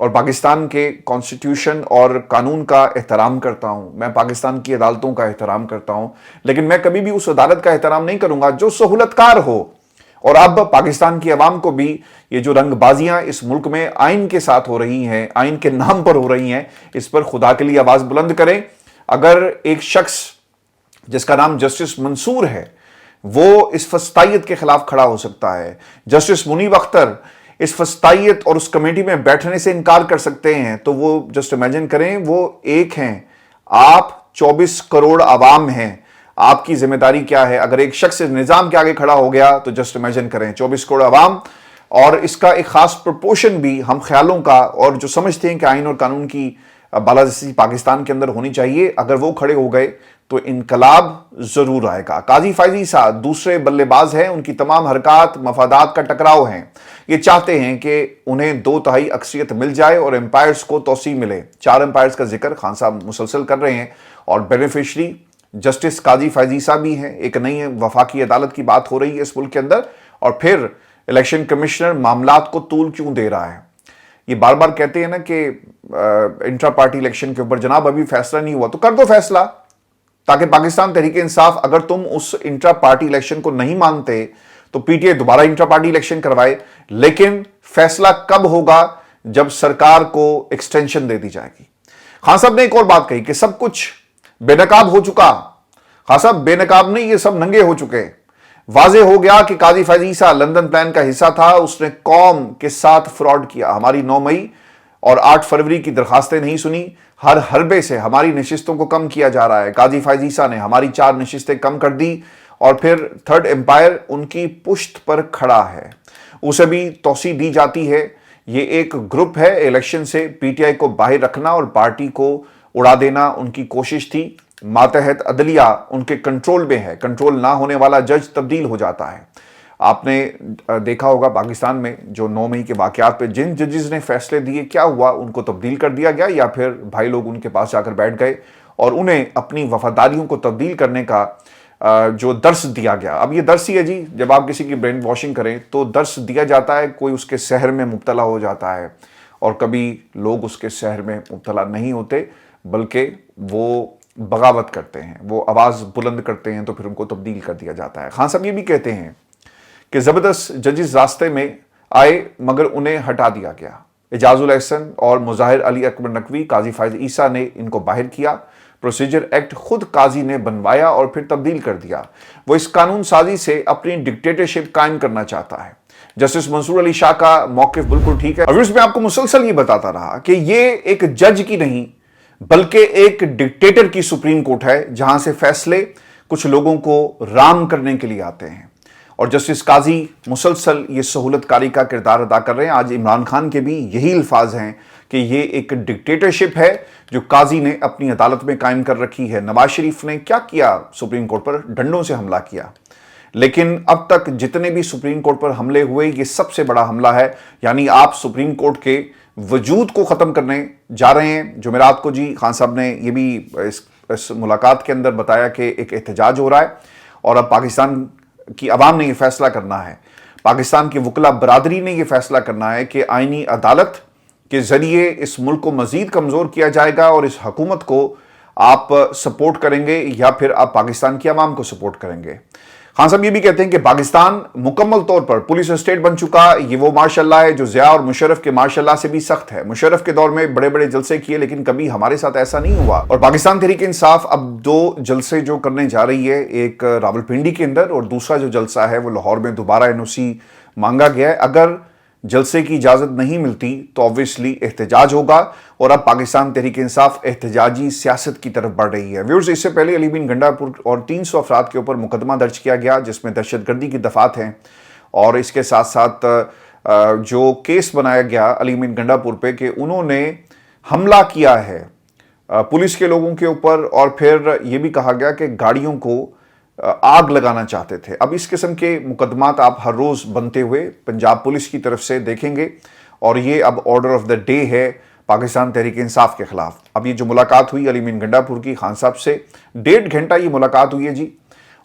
اور پاکستان کے کانسٹیٹیوشن اور قانون کا احترام کرتا ہوں، میں پاکستان کی عدالتوں کا احترام کرتا ہوں، لیکن میں کبھی بھی اس عدالت کا احترام نہیں کروں گا جو سہولت کار ہو۔ اور اب پاکستان کی عوام کو بھی یہ جو رنگ بازیاں اس ملک میں آئین کے ساتھ ہو رہی ہیں، آئین کے نام پر ہو رہی ہیں، اس پر خدا کے لیے آواز بلند کریں۔ اگر ایک شخص جس کا نام جسٹس منصور ہے وہ اس فسطائیت کے خلاف کھڑا ہو سکتا ہے، جسٹس منیب اختر اس فسطائیت اور اس کمیٹی میں بیٹھنے سے انکار کر سکتے ہیں، تو وہ جسٹ امیجن کریں، وہ ایک ہیں، آپ 24 کروڑ عوام ہیں، آپ کی ذمہ داری کیا ہے؟ اگر ایک شخص نظام کے آگے کھڑا ہو گیا تو جسٹ امیجن کریں 24 کروڑ عوام، اور اس کا ایک خاص پرپورشن بھی ہم خیالوں کا اور جو سمجھتے ہیں کہ آئین اور قانون کی بالادستی پاکستان کے اندر ہونی چاہیے، اگر وہ کھڑے ہو گئے تو انقلاب ضرور آئے گا۔ قاضی فائز عیسیٰ دوسرے بلے باز ہیں، ان کی تمام حرکات مفادات کا ٹکراؤ ہیں، یہ چاہتے ہیں کہ انہیں 2/3 اکثریت مل جائے اور امپائرز کو توسیع ملے۔ 4 امپائرز کا ذکر خان صاحب مسلسل کر رہے ہیں، اور بینیفیشری جسٹس قاضی فائز عیسیٰ بھی ہیں۔ ایک نئی وفاقی عدالت کی بات ہو رہی ہے اس ملک کے اندر، اور پھر الیکشن کمشنر معاملات کو طول کیوں دے رہا ہے؟ یہ بار بار کہتے ہیں نا کہ انٹرا پارٹی الیکشن کے اوپر جناب ابھی فیصلہ نہیں ہوا، تو کر دو فیصلہ، تاکہ پاکستان تحریک انصاف اگر تم اس انٹرا پارٹی الیکشن کو نہیں مانتے تو پی ٹی آئی دوبارہ انٹرا پارٹی الیکشن کروائے، لیکن فیصلہ کب ہوگا؟ جب سرکار کو ایکسٹینشن دے دی جائے گی۔ خان صاحب نے ایک اور بات کہی کہ سب کچھ بے نقاب ہو چکا۔ خان صاحب بے نقاب نہیں، یہ سب ننگے ہو چکے۔ واضح ہو گیا کہ قاضی فائز عیسیٰ لندن پلان کا حصہ تھا، اس نے قوم کے ساتھ فراڈ کیا۔ ہماری 9 مئی اور 8 فروری کی درخواستیں نہیں سنی، ہر حربے سے ہماری نشستوں کو کم کیا جا رہا ہے۔ قاضی فائز عیسیٰ نے ہماری 4 نشستیں کم کر دی، اور پھر تھرڈ امپائر ان کی پشت پر کھڑا ہے، اسے بھی توسیع دی جاتی ہے۔ یہ ایک گروپ ہے، الیکشن سے پی ٹی آئی کو باہر رکھنا اور پارٹی کو اڑا دینا ان کی کوشش تھی۔ ماتحت عدلیہ ان کے کنٹرول میں ہے، کنٹرول نہ ہونے والا جج تبدیل ہو جاتا ہے۔ آپ نے دیکھا ہوگا پاکستان میں جو 9 مئی کے واقعات پہ جن ججز نے فیصلے دیے، کیا ہوا؟ ان کو تبدیل کر دیا گیا، یا پھر بھائی لوگ ان کے پاس جا کر بیٹھ گئے اور انہیں اپنی وفاداریوں کو تبدیل کرنے کا جو درس دیا گیا۔ اب یہ درس ہی ہے جی، جب آپ کسی کی برین واشنگ کریں تو درس دیا جاتا ہے، کوئی اس کے سحر میں مبتلا ہو جاتا ہے، اور کبھی لوگ اس کے سحر میں مبتلا نہیں ہوتے بلکہ وہ بغاوت کرتے ہیں، وہ آواز بلند کرتے ہیں، تو پھر ان کو تبدیل کر دیا جاتا ہے۔ خان صاحب یہ بھی کہتے ہیں کہ زبردست ججز راستے میں آئے مگر انہیں ہٹا دیا گیا۔ اعجاز الاحسن اور مظاہر علی اکبر نقوی، قاضی فائز عیسیٰ نے ان کو باہر کیا۔ پروسیجر ایکٹ خود قاضی نے بنوایا اور پھر تبدیل کر دیا۔ وہ اس قانون سازی سے اپنی ڈکٹیٹرشپ قائم کرنا چاہتا ہے۔ جسٹس منصور علی شاہ کا موقف بالکل ٹھیک ہے۔ اور میں آپ کو مسلسل یہ بتاتا رہا کہ یہ ایک جج کی نہیں بلکہ ایک ڈکٹیٹر کی سپریم کورٹ ہے، جہاں سے فیصلے کچھ لوگوں کو رام کرنے کے لیے آتے ہیں، اور جسٹس قاضی مسلسل یہ سہولت کاری کا کردار ادا کر رہے ہیں۔ آج عمران خان کے بھی یہی الفاظ ہیں کہ یہ ایک ڈکٹیٹرشپ ہے جو قاضی نے اپنی عدالت میں قائم کر رکھی ہے۔ نواز شریف نے کیا کیا؟ سپریم کورٹ پر ڈنڈوں سے حملہ کیا، لیکن اب تک جتنے بھی سپریم کورٹ پر حملے ہوئے یہ سب سے بڑا حملہ ہے۔ یعنی آپ سپریم کورٹ کے وجود کو ختم کرنے جا رہے ہیں۔ جمعرات کو جی خان صاحب نے یہ بھی اس ملاقات کے اندر بتایا کہ ایک احتجاج ہو رہا ہے، اور اب پاکستان کی عوام نے یہ فیصلہ کرنا ہے، پاکستان کی وکلا برادری نے یہ فیصلہ کرنا ہے کہ آئینی عدالت کے ذریعے اس ملک کو مزید کمزور کیا جائے گا، اور اس حکومت کو آپ سپورٹ کریں گے یا پھر آپ پاکستان کی عوام کو سپورٹ کریں گے۔ خان صاحب یہ بھی کہتے ہیں کہ پاکستان مکمل طور پر پولیس اسٹیٹ بن چکا، یہ وہ ماشاء اللہ ہے جو ضیاء اور مشرف کے ماشاء اللہ سے بھی سخت ہے۔ مشرف کے دور میں بڑے بڑے جلسے کیے، لیکن کبھی ہمارے ساتھ ایسا نہیں ہوا۔ اور پاکستان تحریک انصاف اب 2 جلسے جو کرنے جا رہی ہے، ایک راولپنڈی کے اندر اور دوسرا جو جلسہ ہے وہ لاہور میں دوبارہ NOC مانگا گیا ہے۔ اگر جلسے کی اجازت نہیں ملتی تو obviously احتجاج ہوگا، اور اب پاکستان تحریک انصاف احتجاجی سیاست کی طرف بڑھ رہی ہے۔ ویورز، اس سے پہلے علی بن گنڈا پور اور 300 افراد کے اوپر مقدمہ درج کیا گیا جس میں دہشت گردی کی دفعات ہیں، اور اس کے ساتھ ساتھ جو کیس بنایا گیا علی بن گنڈا پور پہ کہ انہوں نے حملہ کیا ہے پولیس کے لوگوں کے اوپر، اور پھر یہ بھی کہا گیا کہ گاڑیوں کو آگ لگانا چاہتے تھے۔ اب اس قسم کے مقدمات آپ ہر روز بنتے ہوئے پنجاب پولیس کی طرف سے دیکھیں گے، اور یہ اب آرڈر آف دا ڈے ہے پاکستان تحریک انصاف کے خلاف۔ اب یہ جو ملاقات ہوئی علی بن گنڈا پور کی خان صاحب سے، 1.5 گھنٹہ یہ ملاقات ہوئی ہے جی،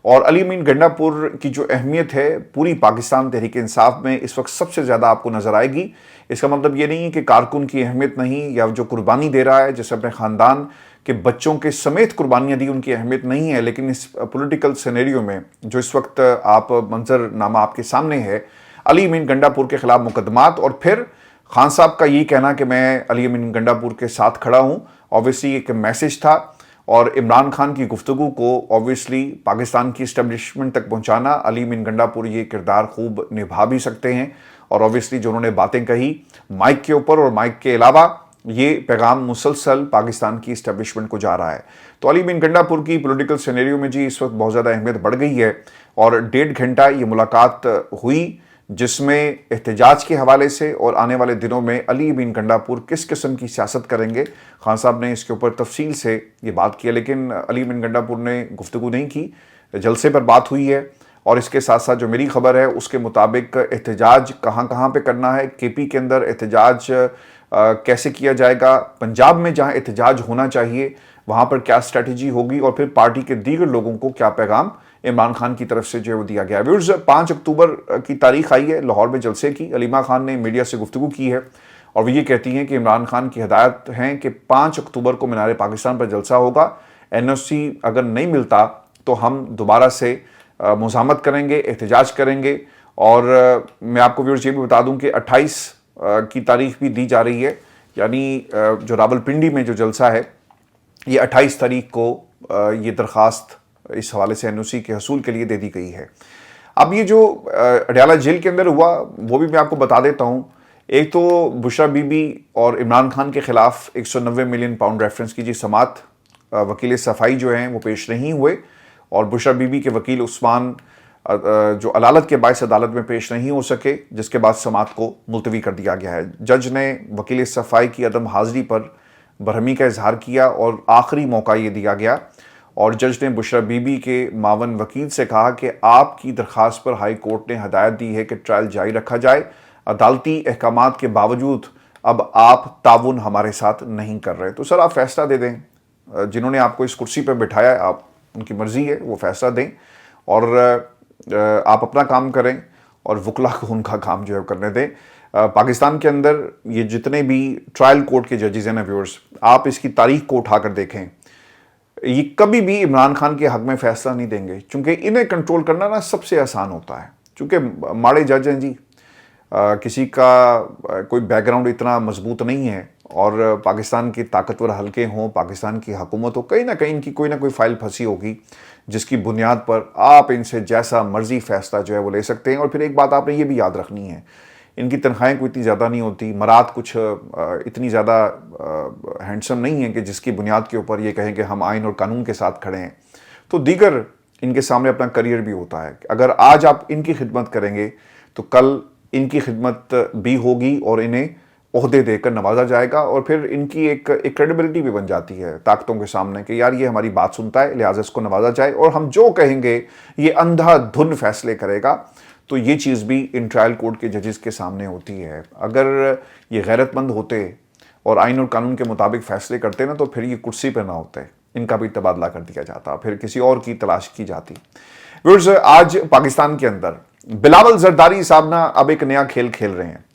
اور علی امین گنڈاپور کی جو اہمیت ہے پوری پاکستان تحریک انصاف میں اس وقت سب سے زیادہ آپ کو نظر آئے گی۔ اس کا مطلب یہ نہیں ہے کہ کارکن کی اہمیت نہیں، یا جو قربانی دے رہا ہے جیسے اپنے خاندان کے بچوں کے سمیت قربانیاں دی ان کی اہمیت نہیں ہے، لیکن اس پولیٹیکل سینیریو میں جو اس وقت آپ منظر نامہ آپ کے سامنے ہے، علی امین گنڈاپور کے خلاف مقدمات، اور پھر خان صاحب کا یہ کہنا کہ میں علی امین گنڈاپور کے ساتھ کھڑا ہوں، آبویسلی ایک میسج تھا، اور عمران خان کی گفتگو کو آبویسلی پاکستان کی اسٹیبلشمنٹ تک پہنچانا علی امین گنڈاپور یہ کردار خوب نبھا بھی سکتے ہیں، اور آبویسلی جو انہوں نے باتیں کہی مائک کے اوپر اور مائک کے علاوہ، یہ پیغام مسلسل پاکستان کی اسٹیبلشمنٹ کو جا رہا ہے۔ تو علی امین گنڈاپور کی پولیٹیکل سینیریو میں جی اس وقت بہت زیادہ اہمیت بڑھ گئی ہے، اور 1.5 گھنٹہ یہ ملاقات ہوئی جس میں احتجاج کے حوالے سے اور آنے والے دنوں میں علی امین گنڈاپور کس قسم کی سیاست کریں گے، خان صاحب نے اس کے اوپر تفصیل سے یہ بات کی ہے، لیکن علی امین گنڈاپور نے گفتگو نہیں کی، جلسے پر بات ہوئی ہے، اور اس کے ساتھ ساتھ جو میری خبر ہے اس کے مطابق احتجاج کہاں کہاں پہ کرنا ہے، کے پی کے اندر احتجاج کیسے کیا جائے گا، پنجاب میں جہاں احتجاج ہونا چاہیے وہاں پر کیا اسٹریٹجی ہوگی، اور پھر پارٹی کے دیگر لوگوں کو کیا پیغام عمران خان کی طرف سے جو ہے وہ دیا گیا ہے۔ ویورز 5 اکتوبر کی تاریخ آئی ہے لاہور میں جلسے کی، علیمہ خان نے میڈیا سے گفتگو کی ہے، اور وہ یہ کہتی ہیں کہ عمران خان کی ہدایت ہیں کہ 5 اکتوبر کو مینار پاکستان پر جلسہ ہوگا، این او سی اگر نہیں ملتا تو ہم دوبارہ سے مزاحمت کریں گے، احتجاج کریں گے، اور میں آپ کو ویورز یہ بھی بتا دوں کہ 28 کی تاریخ بھی دی جا رہی ہے، یعنی جو راولپنڈی میں جو جلسہ ہے یہ 28 تاریخ کو یہ درخواست اس حوالے سے این او سی کے حصول کے لیے دے دی گئی ہے۔ اب یہ جو اڈیالہ جیل کے اندر ہوا وہ بھی میں آپ کو بتا دیتا ہوں۔ ایک تو بشرا بی بی اور عمران خان کے خلاف 190 ملین پاؤنڈ ریفرنس کی جی سماعت، وکیل صفائی جو ہیں وہ پیش نہیں ہوئے، اور بشرا بی بی کے وکیل عثمان جو علالت کے باعث عدالت میں پیش نہیں ہو سکے، جس کے بعد سماعت کو ملتوی کر دیا گیا ہے۔ جج نے وکیل صفائی کی عدم حاضری پر برہمی کا اظہار کیا اور آخری موقع یہ دیا گیا، اور جج نے بشرا بی بی کے معاون وکیل سے کہا کہ آپ کی درخواست پر ہائی کورٹ نے ہدایت دی ہے کہ ٹرائل جاری رکھا جائے، عدالتی احکامات کے باوجود اب آپ تعاون ہمارے ساتھ نہیں کر رہے، تو سر آپ فیصلہ دے دیں، جنہوں نے آپ کو اس کرسی پہ بٹھایا ہے آپ ان کی مرضی ہے وہ فیصلہ دیں، اور آپ اپنا کام کریں اور وکلا کو ان کا کام جو ہے کرنے دیں۔ پاکستان کے اندر یہ جتنے بھی ٹرائل کورٹ کے ججز ہیں نا ویورز، آپ اس کی تاریخ کو اٹھا کر دیکھیں، یہ کبھی بھی عمران خان کے حق میں فیصلہ نہیں دیں گے، چونکہ انہیں کنٹرول کرنا نا سب سے آسان ہوتا ہے، چونکہ ماڑے جج ہیں جی، کسی کا کوئی بیک گراؤنڈ اتنا مضبوط نہیں ہے، اور پاکستان کے طاقتور حلقے ہوں، پاکستان کی حکومت ہو، کہیں نہ کہیں ان کی کوئی نہ کوئی فائل پھنسی ہوگی جس کی بنیاد پر آپ ان سے جیسا مرضی فیصلہ جو ہے وہ لے سکتے ہیں۔ اور پھر ایک بات آپ نے یہ بھی یاد رکھنی ہے، ان کی تنخواہیں کوئی اتنی زیادہ نہیں ہوتی، مراد کچھ اتنی زیادہ ہینڈسم نہیں ہے کہ جس کی بنیاد کے اوپر یہ کہیں کہ ہم آئین اور قانون کے ساتھ کھڑے ہیں، تو دیگر ان کے سامنے اپنا کریئر بھی ہوتا ہے۔ اگر آج آپ ان کی خدمت کریں گے تو کل ان کی خدمت بھی ہوگی اور انہیں عہدے دے کر نوازا جائے گا، اور پھر ان کی ایک کریڈیبلٹی بھی بن جاتی ہے طاقتوں کے سامنے کہ یار یہ ہماری بات سنتا ہے لہٰذا اس کو نوازا جائے، اور ہم جو کہیں گے یہ اندھا دھن فیصلے کرے گا۔ تو یہ چیز بھی ان ٹرائل کورٹ کے ججز کے سامنے ہوتی ہے۔ اگر یہ غیرت مند ہوتے اور آئین اور قانون کے مطابق فیصلے کرتے نا تو پھر یہ کرسی پہ نہ ہوتے، ان کا بھی تبادلہ کر دیا جاتا، پھر کسی اور کی تلاش کی جاتی۔ ویورز آج پاکستان کے اندر بلاول زرداری صاحب نا اب ایک نیا کھیل کھیل رہے ہیں۔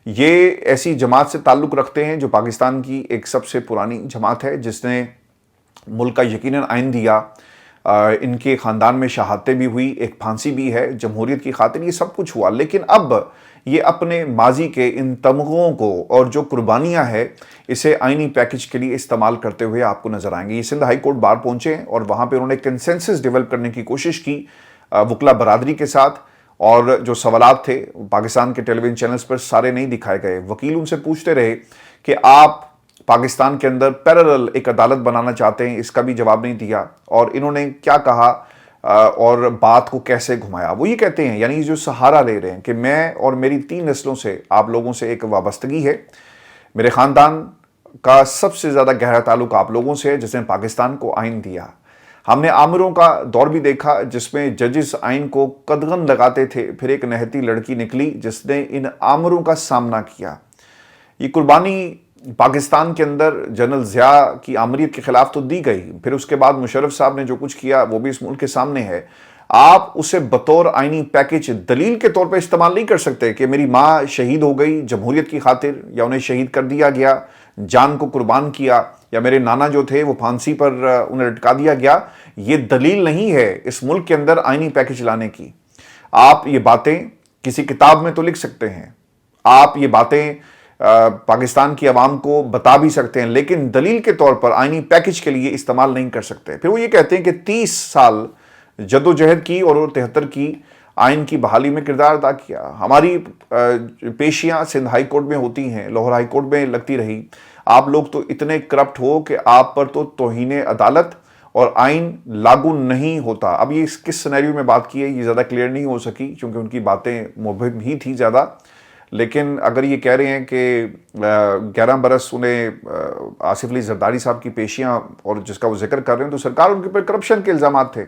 یہ ایسی جماعت سے تعلق رکھتے ہیں جو پاکستان کی ایک سب سے پرانی جماعت ہے، جس نے ملک کا یقیناً آئین دیا، ان کے خاندان میں شہادتیں بھی ہوئی، ایک پھانسی بھی ہے، جمہوریت کی خاطر یہ سب کچھ ہوا، لیکن اب یہ اپنے ماضی کے ان تمغوں کو اور جو قربانیاں ہیں اسے آئینی پیکج کے لیے استعمال کرتے ہوئے آپ کو نظر آئیں گے۔ یہ سندھ ہائی کورٹ بار پہنچے ہیں اور وہاں پہ انہوں نے کنسنسس ڈیولپ کرنے کی کوشش کی وکلا برادری کے ساتھ، اور جو سوالات تھے پاکستان کے ٹیلی ویژن چینلز پر سارے نہیں دکھائے گئے۔ وکیل ان سے پوچھتے رہے کہ آپ پاکستان کے اندر پیرلل ایک عدالت بنانا چاہتے ہیں، اس کا بھی جواب نہیں دیا، اور انہوں نے کیا کہا اور بات کو کیسے گھمایا۔ وہ یہ کہتے ہیں، یعنی جو سہارا لے رہے ہیں کہ میں اور میری 3 نسلوں سے آپ لوگوں سے ایک وابستگی ہے، میرے خاندان کا سب سے زیادہ گہرا تعلق آپ لوگوں سے ہے جس نے پاکستان کو آئین دیا۔ ہم نے آمروں کا دور بھی دیکھا جس میں ججز آئین کو قدغن لگاتے تھے، پھر ایک نہتی لڑکی نکلی جس نے ان آمروں کا سامنا کیا۔ یہ قربانی پاکستان کے اندر جنرل ضیاء کی آمریت کے خلاف تو دی گئی، پھر اس کے بعد مشرف صاحب نے جو کچھ کیا وہ بھی اس ملک کے سامنے ہے، آپ اسے بطور آئینی پیکج دلیل کے طور پہ استعمال نہیں کر سکتے کہ میری ماں شہید ہو گئی جمہوریت کی خاطر، یا انہیں شہید کر دیا گیا، جان کو قربان کیا، یا میرے نانا جو تھے وہ پھانسی پر انہیں لٹکا دیا گیا۔ یہ دلیل نہیں ہے اس ملک کے اندر آئینی پیکج لانے کی۔ آپ یہ باتیں کسی کتاب میں تو لکھ سکتے ہیں، آپ یہ باتیں پاکستان کی عوام کو بتا بھی سکتے ہیں، لیکن دلیل کے طور پر آئینی پیکج کے لیے استعمال نہیں کر سکتے۔ پھر وہ یہ کہتے ہیں کہ 30 سال جدوجہد کی اور 73 کی آئین کی بحالی میں کردار ادا کیا۔ ہماری پیشیاں سندھ ہائی کورٹ میں ہوتی ہیں، لاہور ہائی کورٹ میں لگتی رہی۔ آپ لوگ تو اتنے کرپٹ ہو کہ آپ پر تو توہین عدالت اور آئین لاگو نہیں ہوتا۔ اب یہ کس سینیریو میں بات کی ہے یہ زیادہ کلیئر نہیں ہو سکی، چونکہ ان کی باتیں مبہم ہی تھی زیادہ۔ لیکن اگر یہ کہہ رہے ہیں کہ 11 برس انہیں آصف علی زرداری صاحب کی پیشیاں اور جس کا وہ ذکر کر رہے ہیں، تو سرکار ان کے پر کرپشن کے الزامات تھے۔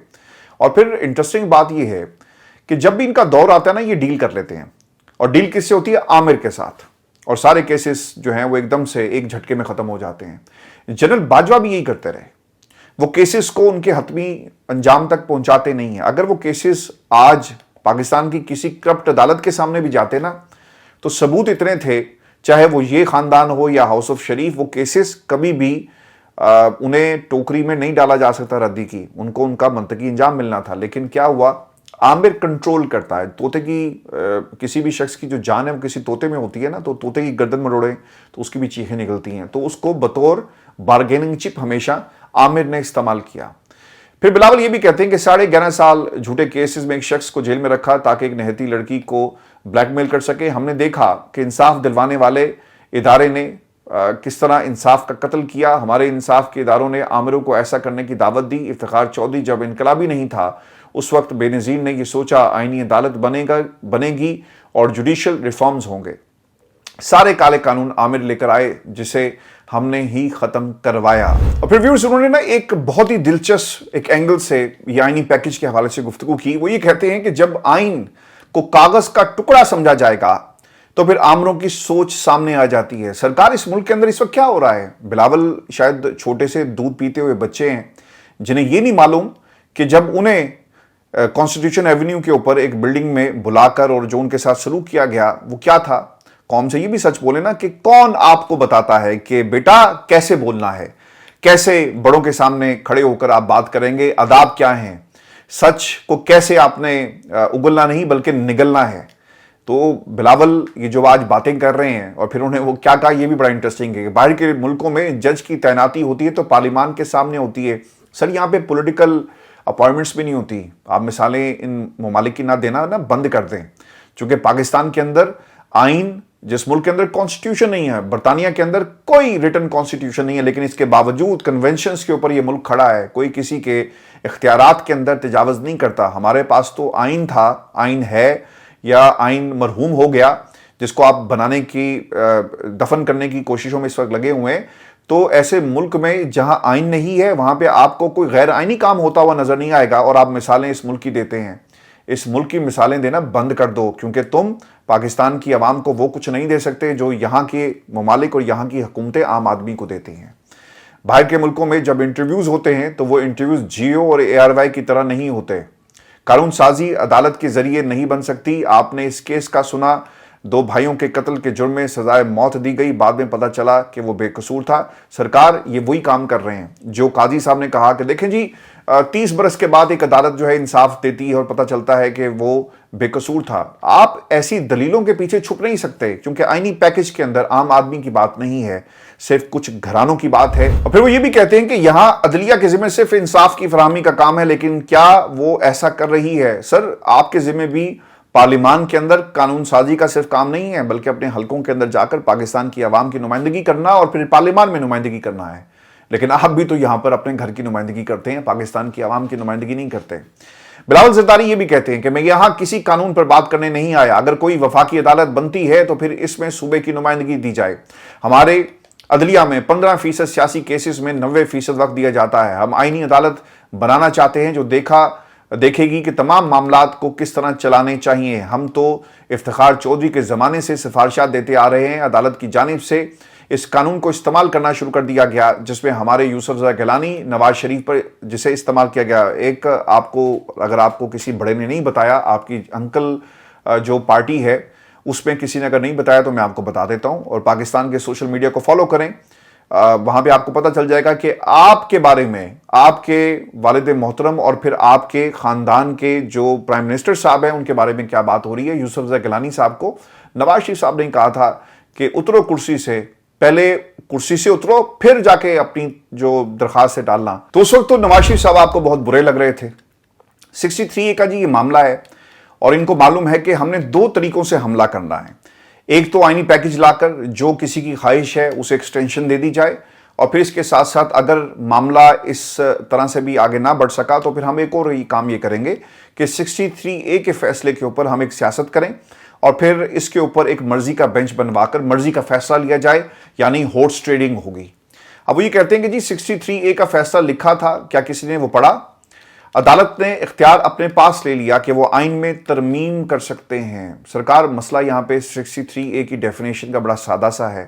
اور پھر انٹرسٹنگ بات یہ ہے کہ جب بھی ان کا دور آتا ہے نا، یہ ڈیل کر لیتے ہیں، اور ڈیل کس سے ہوتی ہے؟ عامر کے ساتھ، اور سارے کیسز جو ہیں وہ ایک دم سے ایک جھٹکے میں ختم ہو جاتے ہیں۔ جنرل باجوہ بھی یہی کرتے رہے، وہ کیسز کو ان کے حتمی انجام تک پہنچاتے نہیں ہیں۔ اگر وہ کیسز آج پاکستان کی کسی کرپٹ عدالت کے سامنے بھی جاتے نا، تو ثبوت اتنے تھے، چاہے وہ یہ خاندان ہو یا ہاؤس آف شریف، وہ کیسز کبھی بھی انہیں ٹوکری میں نہیں ڈالا جا سکتا ردی کی، ان کو ان کا منطقی انجام ملنا تھا۔ لیکن کیا ہوا؟ عامر کنٹرول کرتا ہے طوطے کی، کسی بھی شخص کی جو جان ہے وہ کسی طوطے میں ہوتی ہے نا، تو طوطے کی گردن مروڑے تو اس کی بھی چیخیں نکلتی ہیں، تو اس کو بطور بارگیننگ چپ ہمیشہ عامر نے استعمال کیا۔ پھر بلاول یہ بھی کہتے ہیں کہ 11.5 سال جھوٹے کیسز میں ایک شخص کو جیل میں رکھا تاکہ ایک نہتی لڑکی کو بلیک میل کر سکے۔ ہم نے دیکھا کہ انصاف دلوانے والے ادارے نے کس طرح انصاف کا قتل کیا۔ ہمارے انصاف کے اداروں نے عامروں کو ایسا کرنے کی دعوت دی۔ افتخار چودھری جب انقلابی نہیں تھا، اس وقت بے نظیر نے یہ سوچا آئینی عدالت بنے گی اور جوڈیشل ریفارمز ہوں گے۔ سارے کالے قانون عامر لے کر آئے، جسے ہم نے ہی ختم کروایا۔ اور پھر ویورز انہوں نے نا ایک بہت ہی دلچسپ ایک اینگل سے یہ آئینی پیکج کے حوالے سے گفتگو کی۔ وہ یہ کہتے ہیں کہ جب آئین کو کاغذ کا ٹکڑا سمجھا جائے گا تو پھر عامروں کی سوچ سامنے آ جاتی ہے۔ سرکار، اس ملک کے اندر اس وقت کیا ہو رہا ہے؟ بلاول شاید چھوٹے سے دودھ پیتے ہوئے بچے ہیں جنہیں یہ نہیں معلوم کہ جب انہیں کانسٹیٹیوشن ایونیو کے اوپر ایک بلڈنگ میں بلا کر اور جو ان کے ساتھ سلوک کیا گیا وہ کیا تھا۔ قوم سے یہ بھی سچ بولے نا کہ کون آپ کو بتاتا ہے کہ بیٹا کیسے بولنا ہے، کیسے بڑوں کے سامنے کھڑے ہو کر آپ بات کریں گے، آداب کیا ہیں، سچ کو کیسے آپ نے اگلنا نہیں بلکہ نگلنا ہے۔ تو بلاول یہ جو آج باتیں کر رہے ہیں، اور پھر انہیں وہ کیا کہا یہ بھی بڑا انٹرسٹنگ ہے کہ باہر کے ملکوں میں جج کی تعیناتی ہوتی ہے تو پارلیمان کے سامنے ہوتی ہے۔ سر یہاں پہ پولیٹیکل اپوائنٹمنٹس بھی نہیں ہوتی۔ آپ مثالیں ان ممالک کی نہ دینا نا بند کر دیں، چونکہ پاکستان کے اندر آئین، جس ملک کے اندر کانسٹیٹیوشن نہیں ہے، برطانیہ کے اندر کوئی ریٹن کانسٹیٹیوشن نہیں ہے، لیکن اس کے باوجود کنونشنز کے اوپر یہ ملک کھڑا ہے، کوئی کسی کے اختیارات کے اندر تجاوز نہیں کرتا۔ ہمارے پاس تو آئین تھا، آئین ہے، یا آئین مرحوم ہو گیا، جس کو آپ بنانے کی دفن کرنے کی کوششوں میں اس وقت لگے ہوئے ہیں۔ تو ایسے ملک میں جہاں آئین نہیں ہے وہاں پہ آپ کو کوئی غیر آئینی کام ہوتا ہوا نظر نہیں آئے گا، اور آپ مثالیں اس ملک کی دیتے ہیں۔ اس ملک کی مثالیں دینا بند کر دو، کیونکہ تم پاکستان کی عوام کو وہ کچھ نہیں دے سکتے جو یہاں کے ممالک اور یہاں کی حکومتیں عام آدمی کو دیتی ہیں۔ باہر کے ملکوں میں جب انٹرویوز ہوتے ہیں تو وہ انٹرویوز جیو اور ARY کی طرح نہیں ہوتے۔ قانون سازی عدالت کے ذریعے نہیں بن سکتی۔ آپ نے اس کیس کا سنا، 2 بھائیوں کے قتل کے جرم میں سزائے موت دی گئی، بعد میں پتہ چلا کہ وہ بے قصور تھا۔ سرکار یہ وہی کام کر رہے ہیں جو قاضی صاحب نے کہا کہ دیکھیں جی 30 برس کے بعد ایک عدالت جو ہے انصاف دیتی ہے اور پتہ چلتا ہے کہ وہ بے قصور تھا۔ آپ ایسی دلیلوں کے پیچھے چھپ نہیں سکتے، کیونکہ آئینی پیکج کے اندر عام آدمی کی بات نہیں ہے، صرف کچھ گھرانوں کی بات ہے۔ اور پھر وہ یہ بھی کہتے ہیں کہ یہاں عدلیہ کے ذمہ صرف انصاف کی فراہمی کا کام ہے، لیکن کیا وہ ایسا کر رہی ہے؟ سر آپ کے ذمہ بھی پارلیمان کے اندر قانون سازی کا صرف کام نہیں ہے، بلکہ اپنے حلقوں کے اندر جا کر پاکستان کی عوام کی نمائندگی کرنا اور پھر پارلیمان میں نمائندگی کرنا ہے۔ لیکن آپ بھی تو یہاں پر اپنے گھر کی نمائندگی کرتے ہیں، پاکستان کی عوام کی نمائندگی نہیں کرتے۔ بلاول زرداری یہ بھی کہتے ہیں کہ میں یہاں کسی قانون پر بات کرنے نہیں آیا، اگر کوئی وفاقی عدالت بنتی ہے تو پھر اس میں صوبے کی نمائندگی دی جائے۔ ہمارے عدلیہ میں 15% سیاسی کیسز میں 90% وقت دیا جاتا ہے۔ ہم آئینی عدالت بنانا چاہتے ہیں جو دیکھے گی کہ تمام معاملات کو کس طرح چلانے چاہیے۔ ہم تو افتخار چودھری کے زمانے سے سفارشات دیتے آ رہے ہیں، عدالت کی جانب سے اس قانون کو استعمال کرنا شروع کر دیا گیا جس میں ہمارے یوسف زئی گیلانی نواز شریف پر جسے استعمال کیا گیا. ایک آپ کو اگر آپ کو کسی بڑے نے نہیں بتایا, آپ کی انکل جو پارٹی ہے اس میں کسی نے اگر نہیں بتایا تو میں آپ کو بتا دیتا ہوں, اور پاکستان کے سوشل میڈیا کو فالو کریں, وہاں پہ آپ کو پتہ چل جائے گا کہ آپ کے بارے میں, آپ کے والد محترم اور پھر آپ کے خاندان کے جو پرائم منسٹر صاحب ہیں ان کے بارے میں کیا بات ہو رہی ہے. یوسف زئی گیلانی صاحب کو نواز شریف صاحب نے کہا تھا کہ اترو کرسی سے, پہلے کرسی سے اترو پھر جا کے اپنی جو درخواست سے ڈالنا. تو اس وقت تو نواز شریف صاحب آپ کو بہت برے لگ رہے تھے. 63A کا جی یہ معاملہ ہے اور ان کو معلوم ہے کہ ہم نے 2 طریقوں سے حملہ کرنا ہے. ایک تو آئینی پیکج لا کر جو کسی کی خواہش ہے اسے ایکسٹینشن دے دی جائے, اور پھر اس کے ساتھ ساتھ اگر معاملہ اس طرح سے بھی آگے نہ بڑھ سکا تو پھر ہم ایک اور کام یہ کریں گے کہ 63A کے فیصلے کے اوپر ہم ایک سیاست کریں اور پھر اس کے اوپر ایک مرضی کا بینچ بنوا کر مرضی کا فیصلہ لیا جائے, یعنی ہارس ٹریڈنگ ہوگی. اب وہ یہ کہتے ہیں کہ جی 63A کا فیصلہ لکھا تھا, کیا کسی نے وہ پڑھا؟ عدالت نے اختیار اپنے پاس لے لیا کہ وہ آئین میں ترمیم کر سکتے ہیں. سرکار مسئلہ یہاں پہ 63A کی ڈیفینیشن کا بڑا سادہ سا ہے,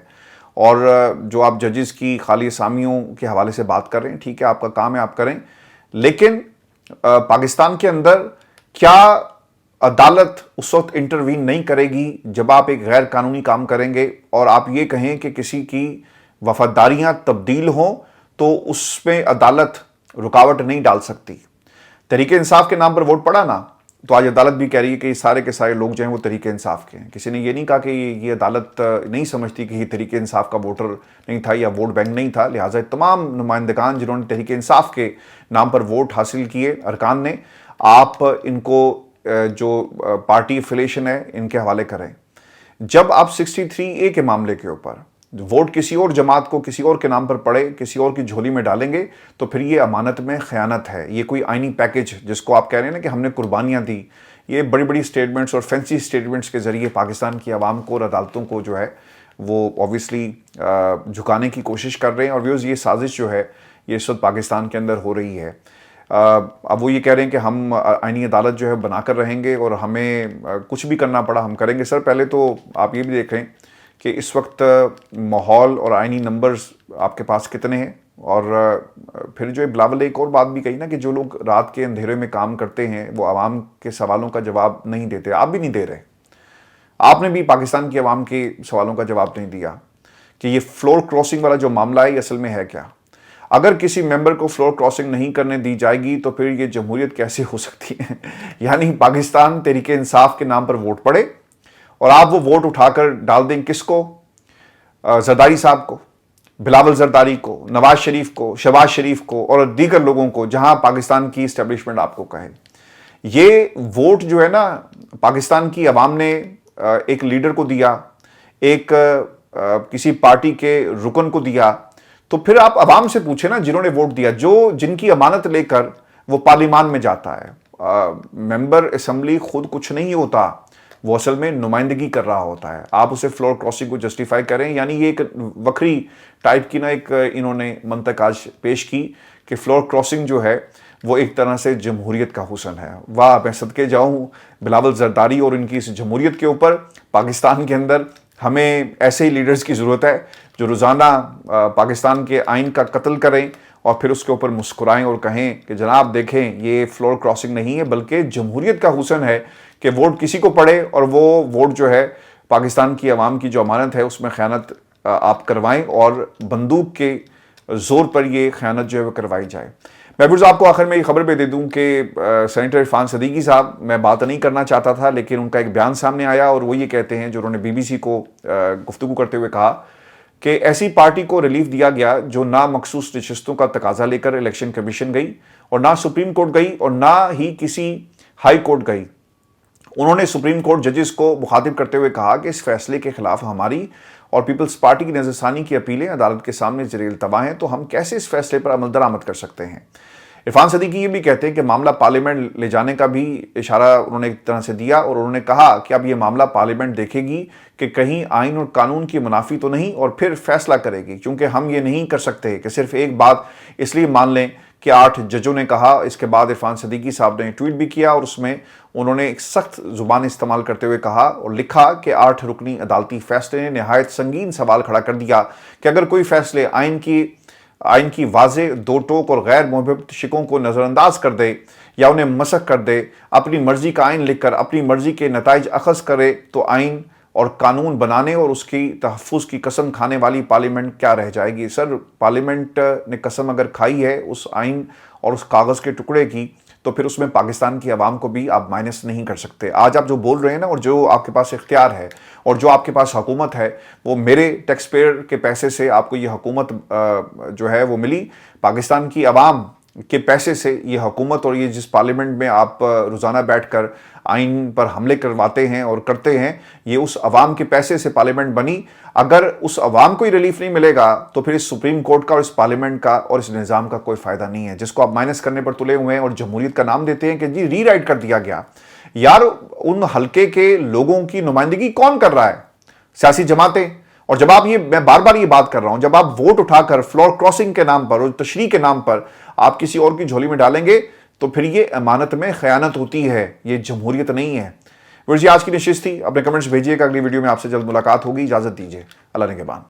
اور جو آپ ججز کی خالی اسامیوں کے حوالے سے بات کر رہے ہیں, ٹھیک ہے آپ کا کام ہے آپ کریں, لیکن پاکستان کے اندر کیا عدالت اس وقت انٹروین نہیں کرے گی جب آپ ایک غیر قانونی کام کریں گے اور آپ یہ کہیں کہ کسی کی وفاداریاں تبدیل ہوں تو اس میں عدالت رکاوٹ نہیں ڈال سکتی. تحریک انصاف کے نام پر ووٹ پڑا نا, تو آج عدالت بھی کہہ رہی ہے کہ یہ سارے کے سارے لوگ جو ہیں وہ تحریک انصاف کے ہیں. کسی نے یہ نہیں کہا کہ یہ عدالت نہیں سمجھتی کہ یہ تحریک انصاف کا ووٹر نہیں تھا یا ووٹ بینک نہیں تھا, لہٰذا تمام نمائندگان جنہوں نے تحریک انصاف کے نام پر ووٹ حاصل کیے ارکان نے, آپ ان کو جو پارٹی افیلیشن ہے ان کے حوالے کریں. جب آپ 63A کے معاملے کے اوپر ووٹ کسی اور جماعت کو کسی اور کے نام پر پڑے, کسی اور کی جھولی میں ڈالیں گے تو پھر یہ امانت میں خیانت ہے. یہ کوئی آئینی پیکج جس کو آپ کہہ رہے ہیں نا کہ ہم نے قربانیاں دی, یہ بڑی بڑی سٹیٹمنٹس اور فینسی سٹیٹمنٹس کے ذریعے پاکستان کی عوام کو اور عدالتوں کو جو ہے وہ اوبویسلی جھکانے کی کوشش کر رہے ہیں. اور ویوز یہ سازش جو ہے یہ اس وقت پاکستان کے اندر ہو رہی ہے. اب وہ یہ کہہ رہے ہیں کہ ہم آئینی عدالت جو ہے بنا کر رہیں گے اور ہمیں کچھ بھی کرنا پڑا ہم کریں گے. سر پہلے تو آپ یہ بھی دیکھ رہے ہیں کہ اس وقت ماحول اور آئینی نمبرز آپ کے پاس کتنے ہیں, اور پھر جو بلاول ایک اور بات بھی کہی نا کہ جو لوگ رات کے اندھیرے میں کام کرتے ہیں وہ عوام کے سوالوں کا جواب نہیں دیتے. آپ بھی نہیں دے رہے, آپ نے بھی پاکستان کی عوام کے سوالوں کا جواب نہیں دیا کہ یہ فلور کراسنگ والا جو معاملہ ہے یہ اصل میں ہے کیا. اگر کسی ممبر کو فلور کراسنگ نہیں کرنے دی جائے گی تو پھر یہ جمہوریت کیسے ہو سکتی ہے؟ یعنی پاکستان تحریک انصاف کے نام پر ووٹ پڑے اور آپ وہ ووٹ اٹھا کر ڈال دیں کس کو؟ زرداری صاحب کو, بلاول زرداری کو, نواز شریف کو, شہباز شریف کو اور دیگر لوگوں کو, جہاں پاکستان کی اسٹیبلشمنٹ آپ کو کہے. یہ ووٹ جو ہے نا پاکستان کی عوام نے ایک لیڈر کو دیا, ایک کسی پارٹی کے رکن کو دیا, تو پھر آپ عوام سے پوچھیں نا جنہوں نے ووٹ دیا, جن کی امانت لے کر وہ پارلیمان میں جاتا ہے. ممبر اسمبلی خود کچھ نہیں ہوتا, وہ اصل میں نمائندگی کر رہا ہوتا ہے. آپ اسے فلور کراسنگ کو جسٹیفائی کریں, یعنی یہ ایک وکری ٹائپ کی نا ایک انہوں نے منطق آج پیش کی کہ فلور کراسنگ جو ہے وہ ایک طرح سے جمہوریت کا حسن ہے. واہ, میں صدقے جاؤں بلاول زرداری اور ان کی اس جمہوریت کے اوپر. پاکستان کے اندر ہمیں ایسے ہی لیڈرز کی ضرورت ہے جو روزانہ پاکستان کے آئین کا قتل کریں اور پھر اس کے اوپر مسکرائیں اور کہیں کہ جناب دیکھیں یہ فلور کراسنگ نہیں ہے بلکہ جمہوریت کا حسن ہے کہ ووٹ کسی کو پڑے اور وہ ووٹ جو ہے پاکستان کی عوام کی جو امانت ہے اس میں خیانت آپ کروائیں اور بندوق کے زور پر یہ خیانت جو ہے وہ کروائی جائے. محفوظ آپ کو آخر میں یہ خبر بھی دے دوں کہ سینیٹر عرفان صدیقی صاحب, میں بات نہیں کرنا چاہتا تھا لیکن ان کا ایک بیان سامنے آیا اور وہ یہ کہتے ہیں, جو انہوں نے BBC کو گفتگو کرتے ہوئے کہا کہ ایسی پارٹی کو ریلیف دیا گیا جو نہ مخصوص نشستوں کا تقاضا لے کر الیکشن کمیشن گئی اور نہ سپریم کورٹ گئی اور نہ ہی کسی ہائی کورٹ گئی. انہوں نے سپریم کورٹ ججز کو مخاطب کرتے ہوئے کہا کہ اس فیصلے کے خلاف ہماری اور پیپلز پارٹی کی نظر ثانی کی اپیلیں عدالت کے سامنے زیر التوا ہیں, تو ہم کیسے اس فیصلے پر عمل درآمد کر سکتے ہیں؟ عرفان صدیقی یہ بھی کہتے ہیں کہ معاملہ پارلیمنٹ لے جانے کا بھی اشارہ انہوں نے ایک طرح سے دیا، اور انہوں نے کہا کہ اب یہ معاملہ پارلیمنٹ دیکھے گی کہ کہیں آئین اور قانون کی منافی تو نہیں، اور پھر فیصلہ کرے گی، کیونکہ ہم یہ نہیں کر سکتے کہ صرف ایک بات اس لیے مان لیں کہ 8 ججوں نے کہا۔ اس کے بعد عرفان صدیقی صاحب نے ٹویٹ بھی کیا، اور اس میں انہوں نے ایک سخت زبان استعمال کرتے ہوئے کہا اور لکھا کہ 8 رکنی عدالتی فیصلے نے نہایت سنگین سوال کھڑا کر دیا کہ اگر کوئی فیصلے آئین کی واضح دو ٹوک اور غیر محبت شکوں کو نظر انداز کر دے یا انہیں مسخ کر دے، اپنی مرضی کا آئین لکھ کر اپنی مرضی کے نتائج اخذ کرے، تو آئین اور قانون بنانے اور اس کی تحفظ کی قسم کھانے والی پارلیمنٹ کیا رہ جائے گی؟ سر، پارلیمنٹ نے قسم اگر کھائی ہے اس آئین اور اس کاغذ کے ٹکڑے کی، تو پھر اس میں پاکستان کی عوام کو بھی آپ مائنس نہیں کر سکتے۔ آج آپ جو بول رہے ہیں نا، اور جو آپ کے پاس اختیار ہے اور جو آپ کے پاس حکومت ہے، وہ میرے ٹیکس پیئر کے پیسے سے آپ کو یہ حکومت جو ہے وہ ملی، پاکستان کی عوام کے پیسے سے یہ حکومت، اور یہ جس پارلیمنٹ میں آپ روزانہ بیٹھ کر آئین پر حملے کرواتے ہیں اور کرتے ہیں، یہ اس عوام کے پیسے سے پارلیمنٹ بنی۔ اگر اس عوام کو ہی ریلیف نہیں ملے گا تو پھر اس سپریم کورٹ کا اور اس پارلیمنٹ کا اور اس نظام کا کوئی فائدہ نہیں ہے، جس کو آپ مائنس کرنے پر تلے ہوئے ہیں اور جمہوریت کا نام دیتے ہیں کہ جی ری رائٹ کر دیا گیا۔ یار، ان حلقے کے لوگوں کی نمائندگی کون کر رہا ہے؟ سیاسی جماعتیں۔ اور جب آپ میں بار بار یہ بات کر رہا ہوں، جب آپ ووٹ اٹھا کر فلور کراسنگ کے نام پر اور تشریح کے نام پر آپ کسی اور کی جھولی میں ڈالیں گے تو پھر یہ امانت میں خیانت ہوتی ہے، یہ جمہوریت نہیں ہے۔ ورجی آج کی نشست تھی، اپنے کمنٹس بھیجیے گا، اگلی ویڈیو میں آپ سے جلد ملاقات ہوگی۔ اجازت دیجیے، اللہ نگہبان۔